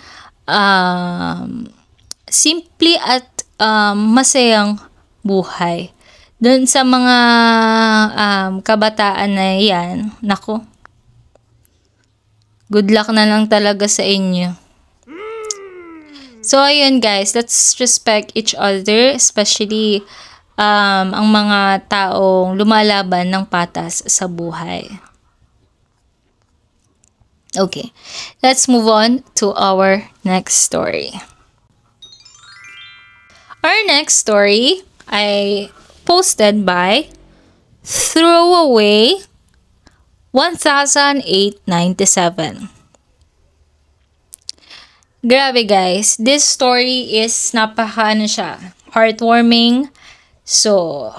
at masayang buhay. Doon sa mga kabataan na yan, nako, good luck na lang talaga sa inyo. So, ayun guys, let's respect each other, especially ang mga taong lumalaban ng patas sa buhay. Okay, let's move on to our next story. Our next story ay posted by Throwaway 1897. Grabe guys, this story is heartwarming. So,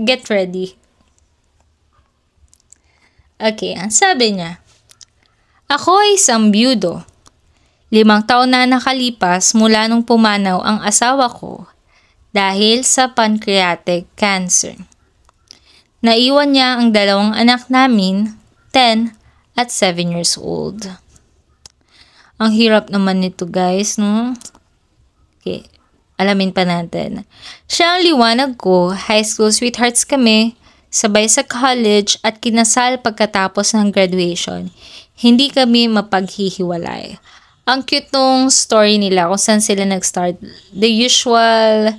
get ready. Okay, ang sabi niya, ako ay isang byudo. 5 taon na nakalipas mula nung pumanaw ang asawa ko dahil sa pancreatic cancer. Naiwan niya ang 2 anak namin, 10 at 7 years old. Ang hirap naman nito guys, no? Okay, alamin pa natin. Siya ang liwanag ko, high school sweethearts kami, sabay sa college at kinasal pagkatapos ng graduation. Hindi kami mapaghihiwalay. Ang cute nung story nila kung saan sila nag-start. The usual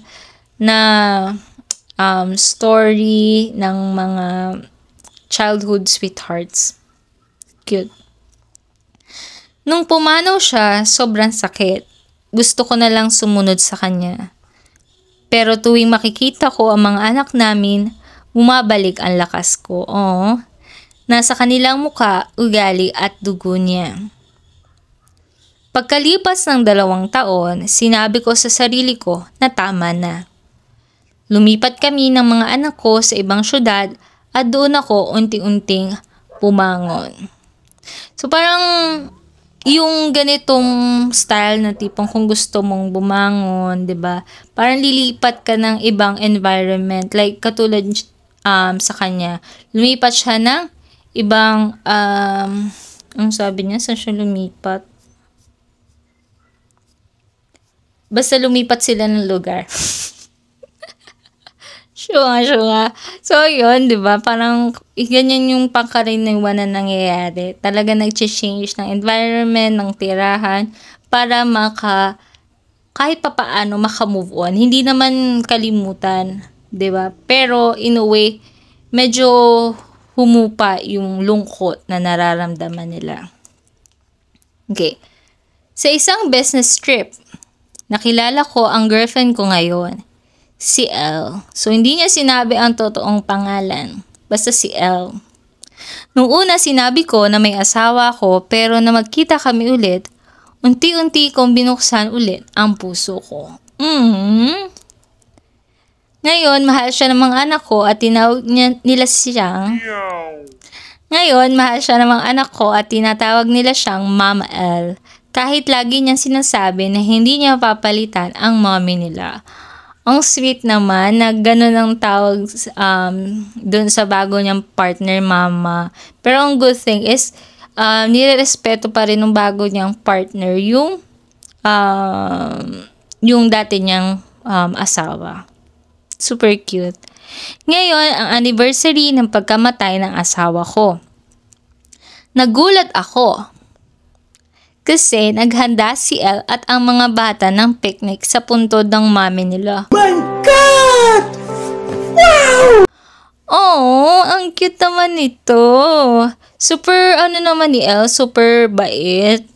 na story ng mga childhood sweethearts. Cute. Nung pumanaw siya, sobrang sakit. Gusto ko na lang sumunod sa kanya. Pero tuwing makikita ko ang mga anak namin, bumabalik ang lakas ko. Nasa kanilang muka, ugali at dugo niya. Pagkalipas ng 2 taon, sinabi ko sa sarili ko na tama na. Lumipat kami ng mga anak ko sa ibang syudad at doon ako unti-unting pumangon. So parang yung ganitong style na tipong kung gusto mong bumangon, 'di ba? Parang lilipat ka ng ibang environment, like katulad sa kanya. Lumipat siya ng ibang ang sabi niya, saan siya lumipat? Basta lumipat sila ng lugar. Syunga. So, yun, di ba? Parang, ganyan yung pangkaraniwan na nangyayari. Talaga nag-change ng environment, ng tirahan, para kahit papaano maka-move on. Hindi naman kalimutan, di ba? Pero, in a way, medyo humupa yung lungkot na nararamdaman nila. Okay. Sa isang business trip, nakilala ko ang girlfriend ko ngayon, si Elle. So, hindi niya sinabi ang totoong pangalan. Basta si Elle. Nung una, sinabi ko na may asawa ko, pero na magkita kami ulit, unti-unti kong binuksan ulit ang puso ko. Ngayon, mahal siya ng mga anak ko at tinawag nila siyang... Ngayon, mahal siya ng mga anak ko at tinatawag nila siyang Mama Elle. Kahit lagi niyang sinasabi na hindi niya papalitan ang mommy nila. Ang sweet naman na gano'n ang tawag dun sa bago niyang partner, Mama. Pero ang good thing is, nirerespeto pa rin ng bago niyang partner yung dati niyang asawa. Super cute. Ngayon, ang anniversary ng pagkamatay ng asawa ko. Nagulat ako. Kasi naghanda si Elle at ang mga bata ng picnic sa puntod ng mami nila. My God! Wow! Oh, ang cute naman nito. Super, naman ni Elle, super bait.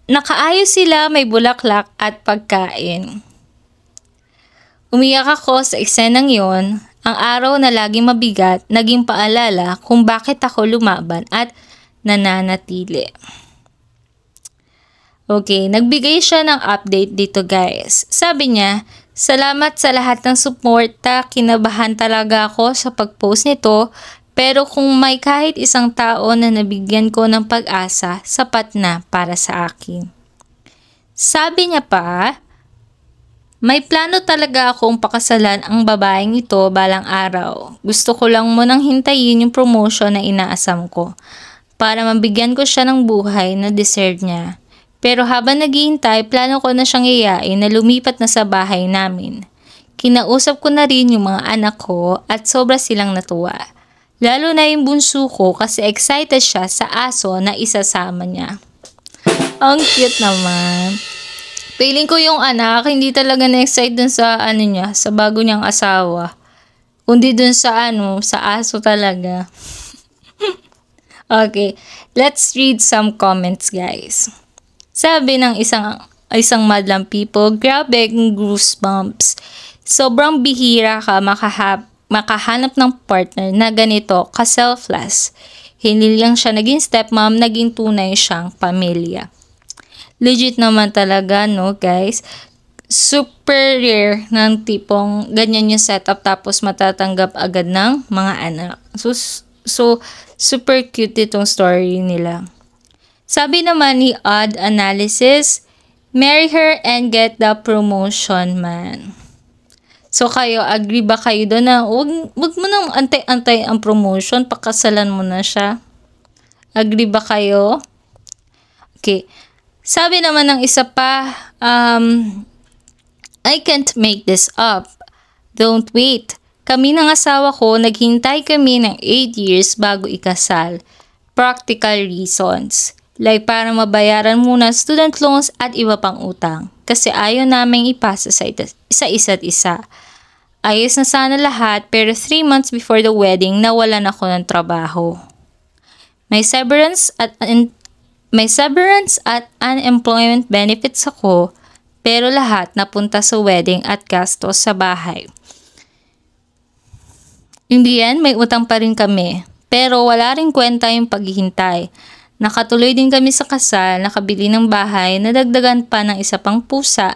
Nakaayos sila, may bulaklak at pagkain. Umiyak ako sa eksenang yon. Ang araw na laging mabigat, naging paalala kung bakit ako lumaban at nananatili. Okay, nagbigay siya ng update dito guys. Sabi niya, salamat sa lahat ng suporta, kinabahan talaga ako sa pag-post nito, pero kung may kahit isang tao na nabigyan ko ng pag-asa, sapat na para sa akin. Sabi niya pa, may plano talaga akong pakasalan ang babaeng ito balang araw. Gusto ko lang munang hintayin yung promotion na inaasam ko para mabigyan ko siya ng buhay na deserve niya. Pero habang naghihintay, plano ko na siyang iyain na lumipat na sa bahay namin. Kinausap ko na rin yung mga anak ko at sobra silang natuwa. Lalo na yung bunso ko kasi excited siya sa aso na isasama niya. Ang cute naman. Feeling ko yung anak, hindi talaga na-excite dun sa niya, sa bago niyang asawa. Kundi dun sa sa aso talaga. Okay, let's read some comments guys. Sabi ng isang madlang people, grabe ang goosebumps. Sobrang bihira ka makahanap ng partner na ganito ka-selfless. Hindi lang siya naging stepmom, naging tunay siyang pamilya. Legit naman talaga, no guys? Super rare ng tipong ganyan yung setup tapos matatanggap agad ng mga anak. So super cute itong story nila. Sabi naman ni Odd Analysis, marry her and get the promotion, man. So kayo, agree ba kayo doon na wag mo nang antay-antay ang promotion, pakasalan mo na siya? Agree ba kayo? Okay. Sabi naman ng isa pa, I can't make this up. Don't wait. Kami ng asawa ko, naghintay kami ng 8 years bago ikasal. Practical reasons. Like para mabayaran muna student loans at iba pang utang. Kasi ayaw naming ipasa sa isa't isa. Ayos na sana lahat pero 3 months before the wedding nawalan ako ng trabaho. May severance at unemployment benefits ako pero lahat napunta sa wedding at gastos sa bahay. In the end, may utang pa rin kami pero wala rin kwenta yung paghihintay. Nakatuloy din kami sa kasal, nakabili ng bahay, nadagdagan pa ng isa pang pusa,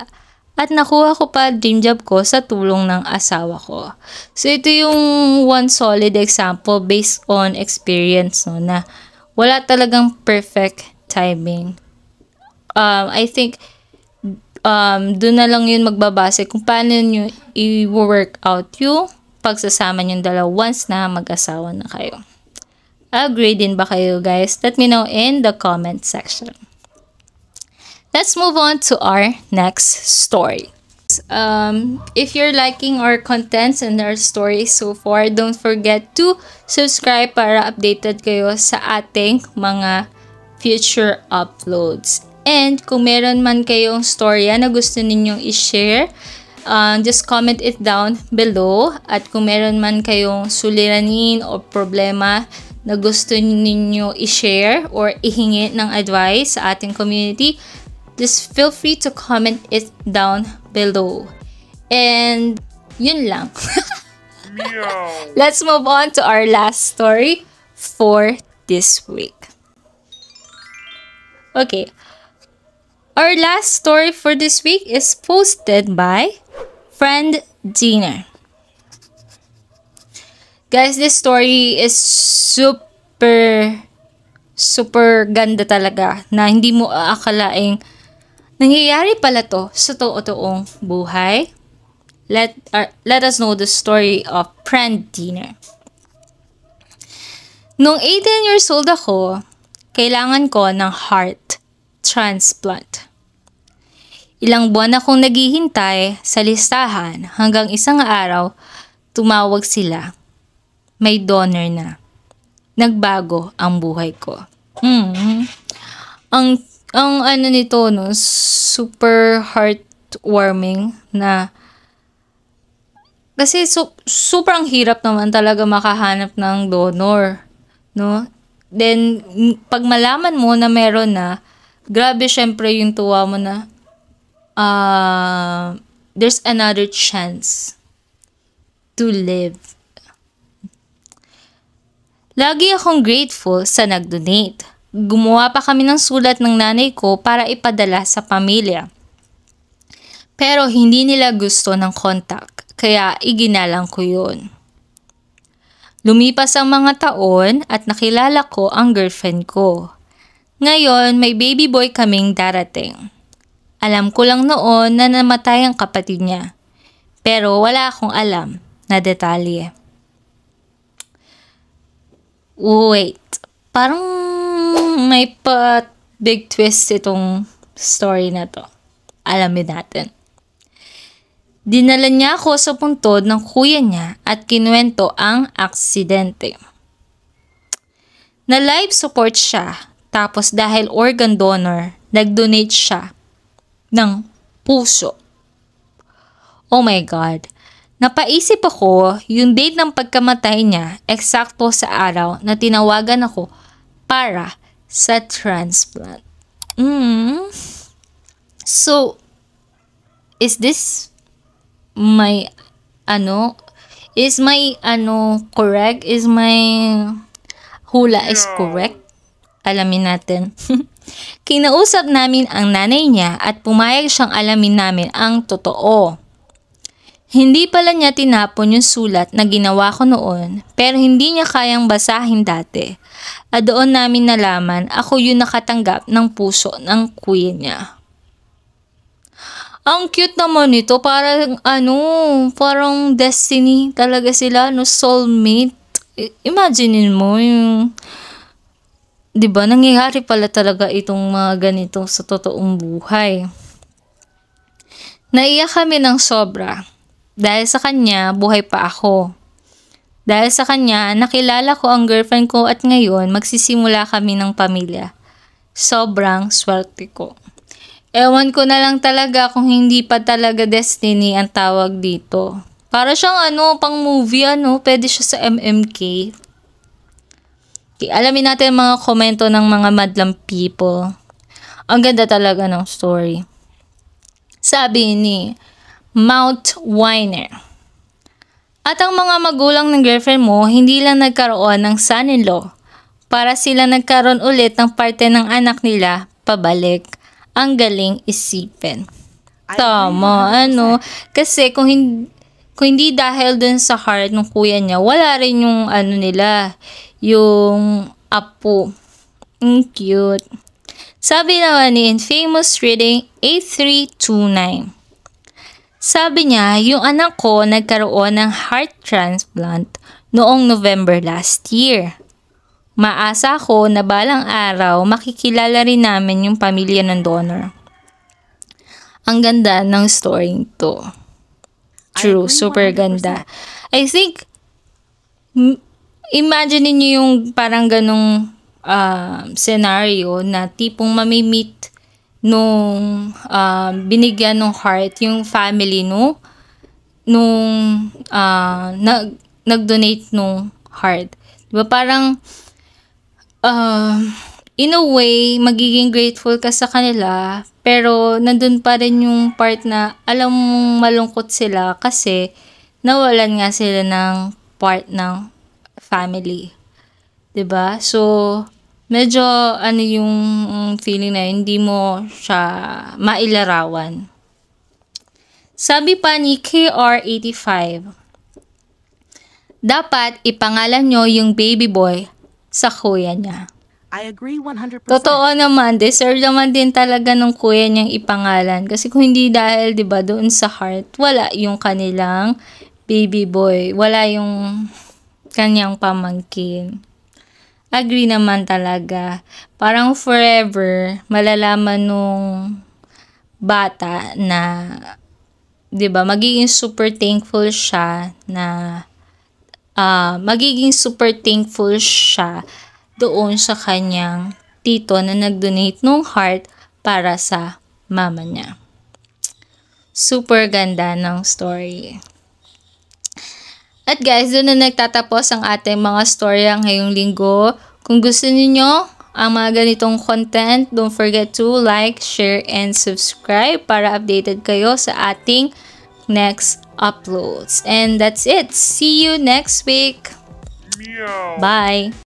at nakuha ko pa dream job ko sa tulong ng asawa ko. So ito yung one solid example based on experience, no, na wala talagang perfect timing. I think doon na lang yun magbabase kung paano nyo i-work out yung pagsasama nyo dalawa once na mag-asawa na kayo. Agree din ba kayo guys? Let me know in the comment section. Let's move on to our next story. If you're liking our contents and our stories so far, don't forget to subscribe para updated kayo sa ating mga future uploads. And kung meron man kayong storya na gusto ninyong i-share, just comment it down below. At kung meron man kayong suliranin o problema na gusto ninyo i-share or ihingi ng advice sa ating community, just feel free to comment it down below. And yun lang. Let's move on to our last story for this week. Okay. Our last story for this week is posted by Friend Dina. Guys, this story is super ganda talaga na hindi mo aakalaing nangyayari pala to sa totoong buhay. Let us know the story of Friend Dina. Nung 18 years old ako, kailangan ko ng heart transplant. Ilang buwan akong naghihintay sa listahan hanggang isang araw, tumawag sila. May donor na. Nagbago ang buhay ko. Ang ano nito, no, super heartwarming na kasi sobrang hirap naman talaga makahanap ng donor, no? Then, pag malaman mo na meron na, grabe syempre yung tuwa mo na there's another chance to live. Lagi akong grateful sa nag-donate. Gumawa pa kami ng sulat ng nanay ko para ipadala sa pamilya. Pero hindi nila gusto ng contact, kaya iginalang ko yun. Lumipas ang mga taon at nakilala ko ang girlfriend ko. Ngayon, may baby boy kaming darating. Alam ko lang noon na namatay ang kapatid niya. Pero wala akong alam na detalye. Wait, parang may big twist itong story na to. Alamin natin. Dinala niya ako sa puntod ng kuya niya at kinuwento ang aksidente. Na life support siya, tapos dahil organ donor, nag-donate siya ng puso. Oh my God. Napaisip ako, yung date ng pagkamatay niya, eksakto sa araw na tinawagan ako para sa transplant. So, is this my correct? Is my hula is correct? Alamin natin. Kinausap namin ang nanay niya at pumayag siyang alamin namin ang totoo. Hindi pala niya tinapon yung sulat na ginawa ko noon, pero hindi niya kayang basahin dati. At doon namin nalaman ako yung nakatanggap ng puso ng kuya niya. Ang cute naman nito, parang destiny talaga sila, no, soulmate. Imagine mo yung, 'di ba, nangyayari pala talaga itong mga ganito sa totoong buhay. Naiyak kami ng sobra. Dahil sa kanya, buhay pa ako. Dahil sa kanya, nakilala ko ang girlfriend ko at ngayon magsisimula kami ng pamilya. Sobrang swerte ko. Ewan ko na lang talaga kung hindi pa talaga destiny ang tawag dito. Para siyang pang movie, pwede siya sa MMK. Okay, alamin natin mga komento ng mga madlang people. Ang ganda talaga ng story. Sabi ni Mount Winer. At ang mga magulang ng girlfriend mo, hindi lang nagkaroon ng son-in-law. Para sila nagkaroon ulit ng parte ng anak nila, pabalik. Ang galing isipin. Tama, Kasi kung hindi dahil dun sa heart ng kuya niya, wala rin yung nila, yung apo. Cute. Sabi naman ni Infamous Reading 8329. Sabi niya, yung anak ko nagkaroon ng heart transplant noong November last year. Maasa ko na balang araw makikilala rin namin yung pamilya ng donor. Ang ganda ng story to. True, super 100%. ganda. I think, imagine niyo yung parang ganong scenario na tipong mamimit nung binigyan ng heart yung family nung nag-donate nung heart. Diba parang in a way, magiging grateful ka sa kanila, pero nandun pa rin yung part na alam mong malungkot sila kasi nawalan nga sila ng part ng family. 'Di ba? So, medyo yung feeling na hindi mo siya mailarawan. Sabi pa ni KR85, dapat ipangalan nyo yung baby boy sa kuya niya. I agree 100%. Totoo naman, deserve naman din talaga ng kuya niyang ipangalan. Kasi kung hindi dahil, 'di ba, doon sa heart, wala yung kanilang baby boy. Wala yung kanyang pamangkin. Agree naman talaga. Parang forever, malalaman nung bata na, 'di ba, magiging super thankful siya doon sa kanyang tito na nag-donate ng heart para sa mama niya. Super ganda ng story. At guys, doon na nagtatapos ang ating mga storya ngayong linggo. Kung gusto niyo ang mga ganitong content, don't forget to like, share, and subscribe para updated kayo sa ating next uploads. And that's it. See you next week. Bye!